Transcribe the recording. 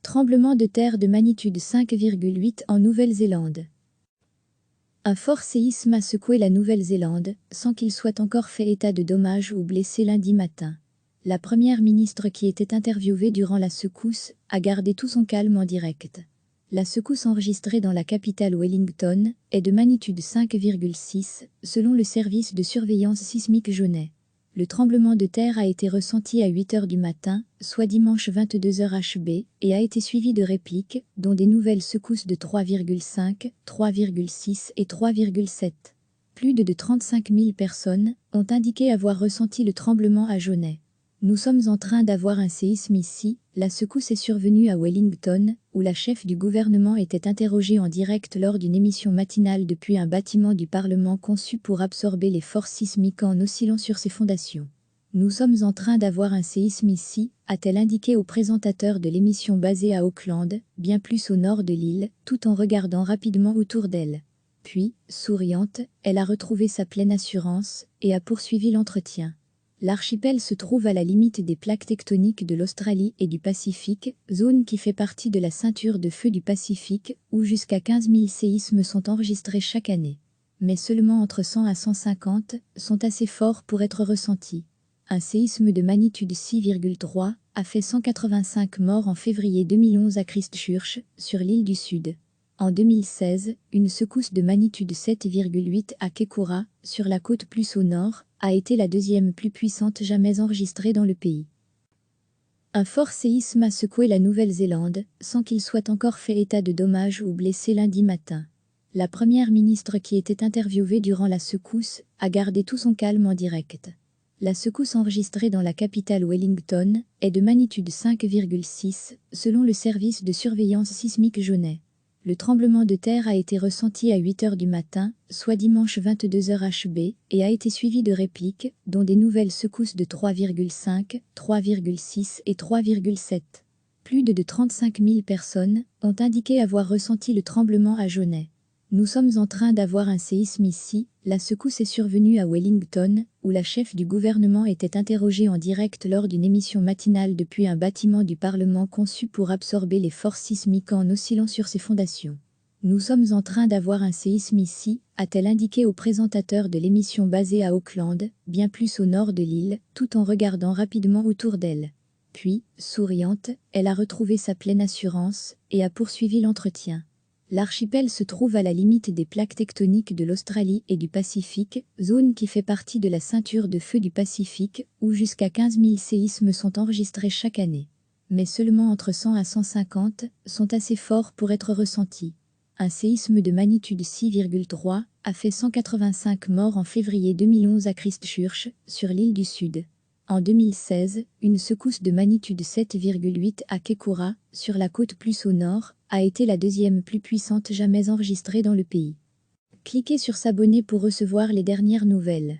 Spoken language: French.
Tremblement de terre de magnitude 5,8 en Nouvelle-Zélande. Un fort séisme a secoué la Nouvelle-Zélande, sans qu'il soit encore fait état de dommages ou blessés lundi matin. La première ministre qui était interviewée durant la secousse a gardé tout son calme en direct. La secousse enregistrée dans la capitale Wellington est de magnitude 5,6 selon le service de surveillance sismique jaunais. Le tremblement de terre a été ressenti à 8 h du matin, soit dimanche 22 h HB, et a été suivi de répliques, dont des nouvelles secousses de 3,5, 3,6 et 3,7. Plus de 35 000 personnes ont indiqué avoir ressenti le tremblement à Jaunais. Nous sommes en train d'avoir un séisme ici. La secousse est survenue à Wellington, où la chef du gouvernement était interrogée en direct lors d'une émission matinale depuis un bâtiment du Parlement conçu pour absorber les forces sismiques en oscillant sur ses fondations. Nous sommes en train d'avoir un séisme ici, a-t-elle indiqué au présentateur de l'émission basée à Auckland, bien plus au nord de l'île, tout en regardant rapidement autour d'elle. Puis, souriante, elle a retrouvé sa pleine assurance et a poursuivi l'entretien. L'archipel se trouve à la limite des plaques tectoniques de l'Australie et du Pacifique, zone qui fait partie de la ceinture de feu du Pacifique, où jusqu'à 15 000 séismes sont enregistrés chaque année. Mais seulement entre 100 à 150 sont assez forts pour être ressentis. Un séisme de magnitude 6,3 a fait 185 morts en février 2011 à Christchurch, sur l'île du Sud. En 2016, une secousse de magnitude 7,8 à Kekura, sur la côte plus au nord, a été la deuxième plus puissante jamais enregistrée dans le pays. Un fort séisme a secoué la Nouvelle-Zélande, sans qu'il soit encore fait état de dommages ou blessés lundi matin. La première ministre qui était interviewée durant la secousse a gardé tout son calme en direct. La secousse enregistrée dans la capitale Wellington est de magnitude 5,6 selon le service de surveillance sismique jaunais. Le tremblement de terre a été ressenti à 8 h du matin, soit dimanche 22 h HB, et a été suivi de répliques, dont des nouvelles secousses de 3,5, 3,6 et 3,7. Plus de 35 000 personnes ont indiqué avoir ressenti le tremblement à Jaunais. Nous sommes en train d'avoir un séisme ici. La secousse est survenue à Wellington, où la chef du gouvernement était interrogée en direct lors d'une émission matinale depuis un bâtiment du Parlement conçu pour absorber les forces sismiques en oscillant sur ses fondations. Nous sommes en train d'avoir un séisme ici, a-t-elle indiqué au présentateur de l'émission basée à Auckland, bien plus au nord de l'île, tout en regardant rapidement autour d'elle. Puis, souriante, elle a retrouvé sa pleine assurance et a poursuivi l'entretien. L'archipel se trouve à la limite des plaques tectoniques de l'Australie et du Pacifique, zone qui fait partie de la ceinture de feu du Pacifique, où jusqu'à 15 000 séismes sont enregistrés chaque année. Mais seulement entre 100 à 150 sont assez forts pour être ressentis. Un séisme de magnitude 6,3 a fait 185 morts en février 2011 à Christchurch, sur l'île du Sud. En 2016, une secousse de magnitude 7,8 à Kekura, sur la côte plus au nord, a été la deuxième plus puissante jamais enregistrée dans le pays. Cliquez sur s'abonner pour recevoir les dernières nouvelles.